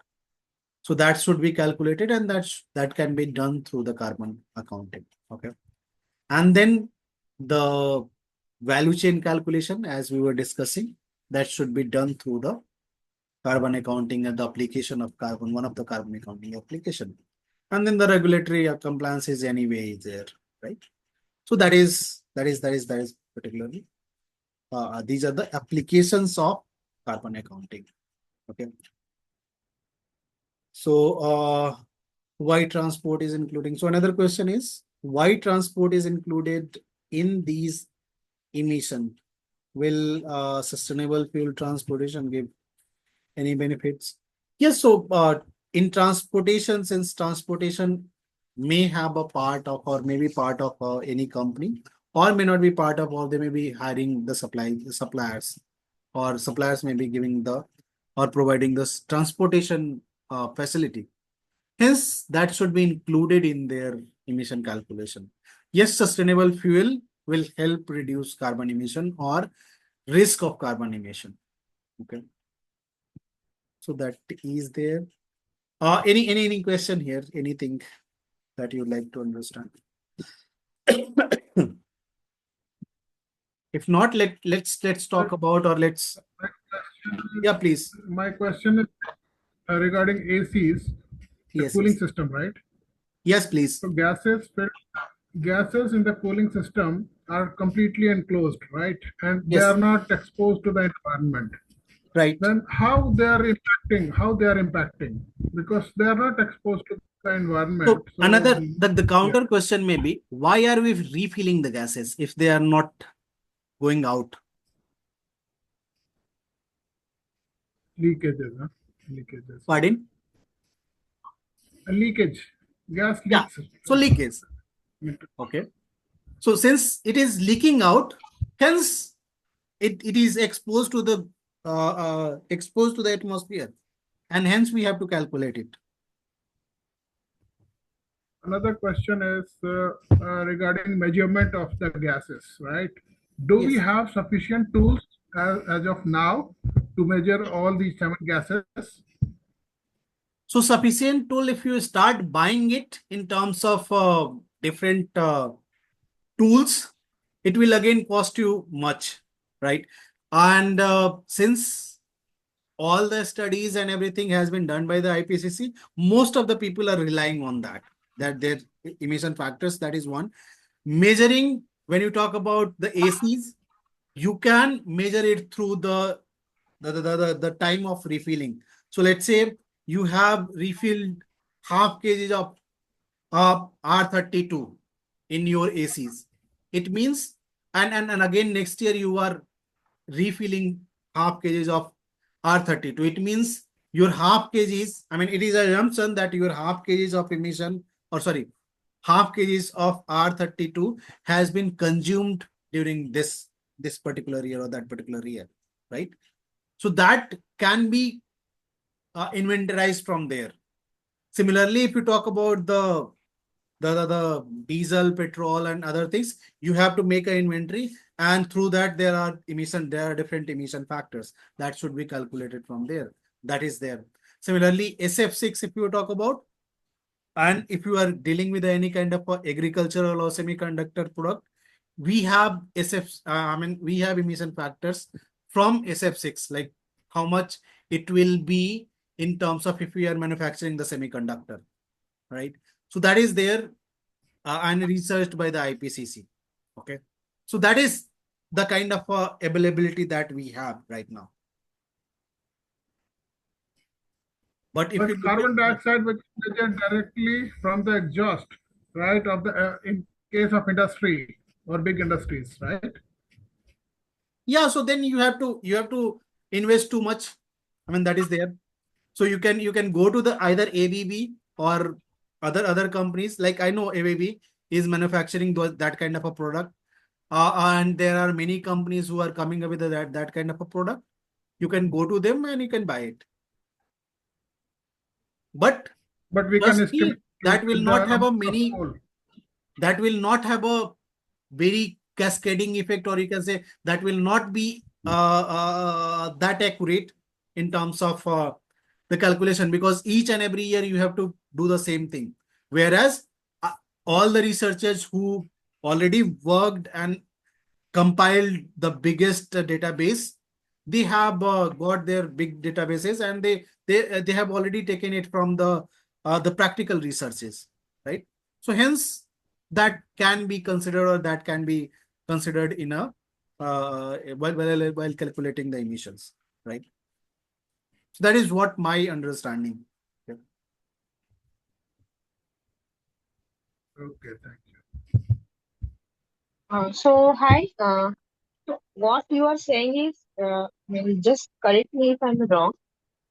So that should be calculated, and that can be done through the carbon accounting. Okay. And then the value chain calculation, as we were discussing, that should be done through the carbon accounting and the application of carbon, one of the carbon accounting application. And then the regulatory compliance is anyway there, right? So that is particularly these are the applications of carbon accounting. Okay. So why transport is including? So another question is why transport is included in these emission? Will sustainable fuel transportation give any benefits? Yes. So in transportation, since transportation may have a part of or maybe part of any company, or may not be part of, or they may be hiring the suppliers, or suppliers may be giving the or providing this transportation facility. Hence, that should be included in their emission calculation. Yes, sustainable fuel will help reduce carbon emission or risk of carbon emission. Okay. So that is there. Any question here? Anything that you'd like to understand? If not, let's talk about, or let's. Yeah, please. My question is regarding ACs, the Yes, cooling yes. system, right? Yes, please. So gases in the cooling system are completely enclosed, right? And they Yes. are not exposed to the environment. Right. Then how they are impacting? Because they are not exposed to the environment. So So another the counter yeah, question may be, why are we refilling the gases if they are not going out? leakages, huh? Leakages. Pardon? A leakage, gas Yeah. leaks. So leakage. Okay. So since it is leaking out, hence it is exposed to the atmosphere, and hence we have to calculate it. Another question is regarding measurement of the gases, right? Do we Yes. have sufficient tools as of now to measure all these 7 gases? So sufficient tool, if you start buying it in terms of different tools, it will again cost you much, right? And since all the studies and everything has been done by the IPCC, most of the people are relying on that their emission factors, that is one. Measuring, when you talk about the ACs, you can measure it through the time of refilling. So let's say you have refilled half kg of R32 in your ACs. It means, and again next year you are refilling half kgs of R32. It means your half kgs, I mean, it is an assumption that your half kgs of emission, or sorry, half kgs of R32 has been consumed during this particular year or that particular year, right? So that can be inventorized from there. Similarly, if you talk about the diesel, petrol, and other things, you have to make an inventory, and through that there are different emission factors that should be calculated from there. That is there. Similarly, SF6, if you talk about, and if you are dealing with any kind of agricultural or semiconductor product, we have we have emission factors from SF6, like how much it will be in terms of if we are manufacturing the semiconductor, right? So that is there and researched by the IPCC. Okay. So that is the kind of availability that we have right now. But if But you look carbon at, dioxide, which is measured directly from the exhaust, right, of the in case of industry or big industries, right? Yeah, so then you have to invest too much. I mean, that is there. So you can go to the either ABB or other companies. Like I know ABB is manufacturing that kind of a product, and there are many companies who are coming up with that kind of a product. You can go to them and you can buy it. But But we can trust estimate me, that will the not have number a of many. coal. That will not have a very cascading effect, or you can say that will not be that accurate in terms of the calculation, because each and every year you have to do the same thing. Whereas uh, all the researchers who already worked and compiled the biggest database, they have got their big databases, and they have already taken it from the practical researches, right? So hence that can be considered, or that can be considered in a while calculating the emissions, right? So that is what my understanding. Yeah. Okay, thank you. Hi. So what you are saying is, just correct me if I'm wrong.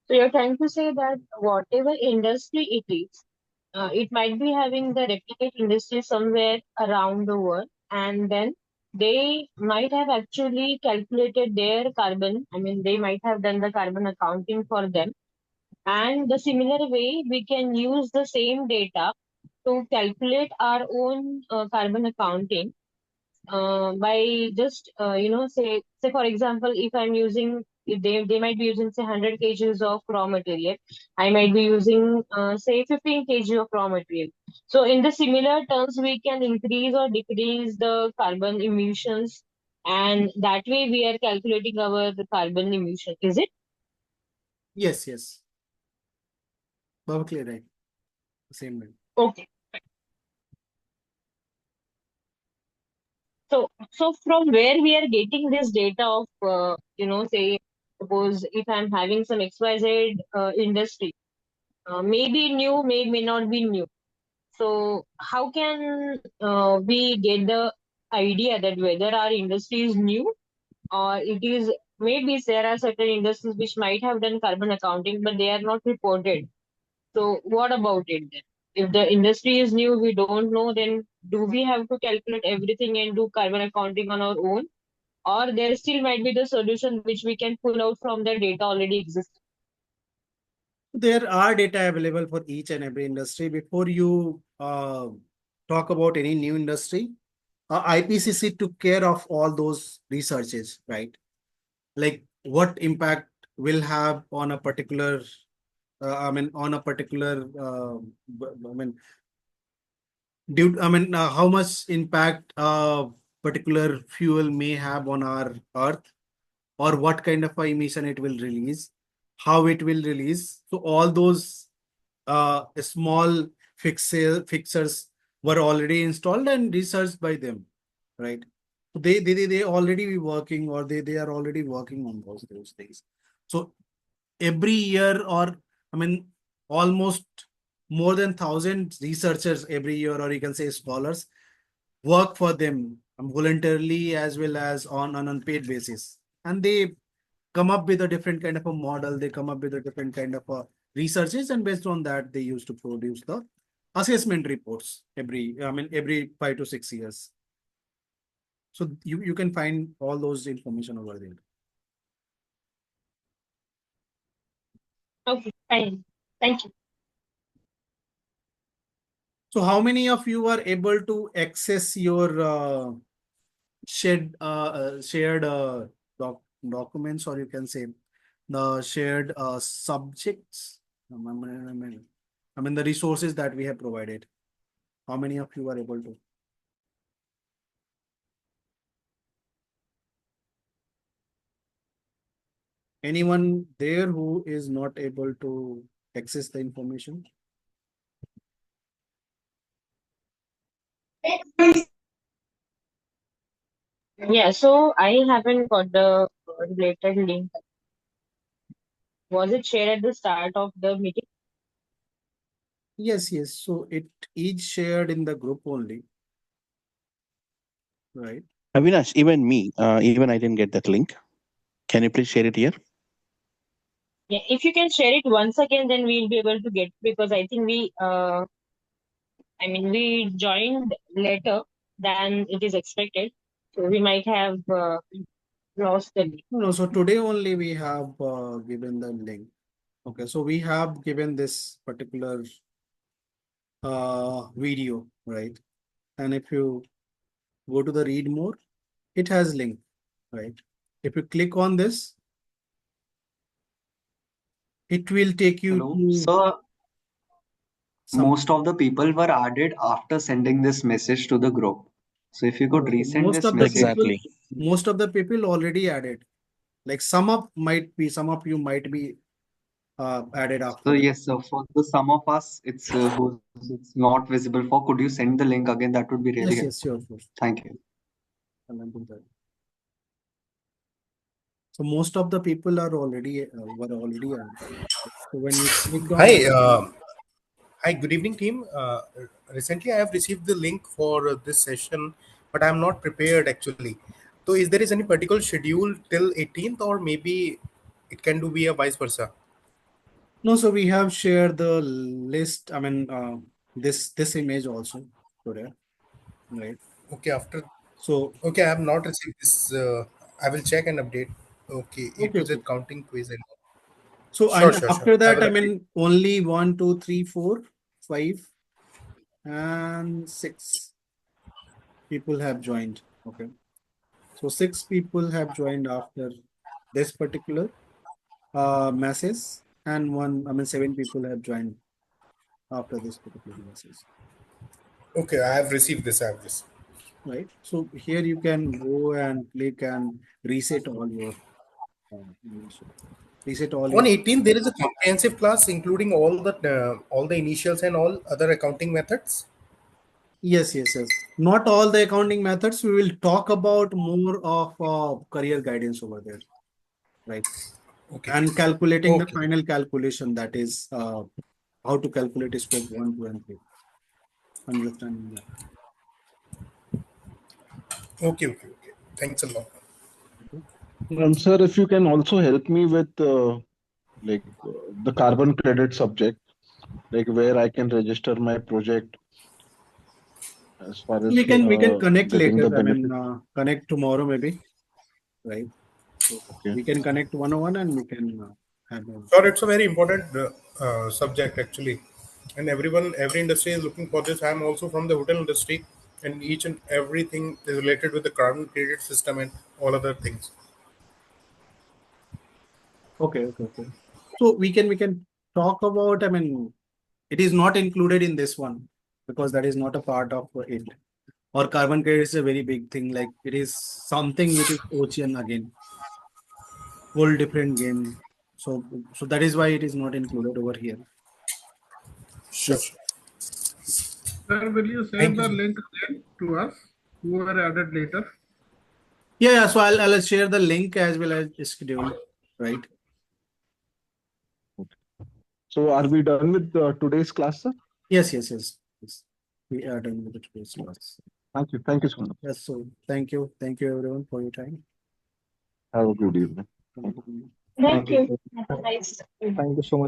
So you're trying to say that whatever industry it is, it might be having the replicate industry somewhere around the world, and then they might have actually calculated their carbon. I mean, they might have done the carbon accounting for them. And the similar way, we can use the same data to calculate our own carbon accounting by just say for example, if I'm using, if they might be using say 100 kgs of raw material, I might be using say 15 kg of raw material. So in the similar terms, we can increase or decrease the carbon emissions, and that way we are calculating our carbon emission, is it? Yes, yes, perfectly right. Same way. Okay. So from where we are getting this data of, say, suppose if I'm having some XYZ industry, maybe new, may not be new. So how can we get the idea that whether our industry is new, or it is, maybe there are certain industries which might have done carbon accounting, but they are not reported. So what about it then? If the industry is new, we don't know, then do we have to calculate everything and do carbon accounting on our own? Or there still might be the solution which we can pull out from the data already existing? There are data available for each and every industry. Before you talk about any new industry, IPCC took care of all those researches, right? Like what impact will have on a particular, on a particular, I mean, how much impact a particular fuel may have on our Earth, or what kind of a emission it will release, how it will release. So all those small fixers were already installed and researched by them, right? So they already be working, or they are already working on those things. So every year, or I mean, almost more than 1,000 researchers every year, or you can say scholars, work for them voluntarily as well as on an unpaid basis, and they come up with a different kind of a model. They come up with a different kind of a researches, and based on that, they used to produce the assessment reports every 5 to 6 years. So you can find all those information over there. Okay, fine. Thank you. So how many of you are able to access your shared documents, or you can say the shared subjects? The resources that we have provided. How many of you are able to? Anyone there who is not able to access the information? Yeah, so I haven't got the related link. Was it shared at the start of the meeting? Yes, yes. So it is shared in the group only, right? Avinash, even me, even I didn't get that link. Can you please share it here? Yeah, if you can share it once again, then we'll be able to get, because I think we joined later than it is expected, so we might have lost the link. No, so today only we have given the link. Okay, so we have given this particular video, right? And if you go to the read more, it has link, right? If you click on this, it will take you Hello. to So some. most of the people were added after sending this message to the group. So if you could Okay, resend this message. Exactly. most of the people already added. Like some of you might be added after So that. yes, so for the some of us, it's not visible for. Could you send the link again? That would be really Yes, helpful. sure, sure. Thank you. I'll do that. So most of the people are already were already added. So when you click on Hi, this, hi, good evening, team. Recently, I have received the link for this session, but I'm not prepared actually. So, is there is any particular schedule till 18th, or maybe it can do be a vice versa? no, so we have shared the list. I mean, this image also today, right? Okay, after So okay, I have not received this. I will check and update. Okay, A okay, to Z okay. counting quiz. So Sure, and sure, sure. after I that, will I update. mean, only 1, 2, 3, 4, 5, and 6 people have joined. Okay, so 6 people have joined after this particular message, and 7 people have joined after this particular message, Okay, I have received this. I have received. right? So here you can go and click and reset all your information. Reset all On your. 18th, there is a comprehensive class including all the initials and all other accounting methods. Yes, yes, yes. Not all the accounting methods. We will talk about more of career guidance over there, right? Okay. And calculating the Okay. final calculation, that is how to calculate scope 1, 2, and 3. Understanding that. Okay. Okay. Okay. Thanks a lot. Okay. Sir, if you can also help me with the carbon credit subject, like where I can register my project as far as We can connect getting later. the I mean, benefit. connect tomorrow maybe, right? So Okay. we can connect 101 and we can have a. Sure, it's a very important subject actually, and every industry is looking for this. I'm also from the hotel industry, and each and everything is related with the carbon credit system and all other things. Okay, okay, okay. So we can talk about. I mean, it is not included in this one because that is not a part of it. Or carbon credit is a very big thing. Like it is something which is ocean again, whole different game. So that is why it is not included over here. Sure, Yes. sure. Sir, will you share Thank you the so much. link again to us who were added later? Yeah, yeah. So I'll share the link as well as the schedule, right? So are we done with today's class, sir? Yes, yes, yes. Yes. We are done with the today's class. Thank you. Thank you so much. Yes, so thank you everyone for your time. Have a good evening. Thank you. Thank you. Have a nice Thank you so much.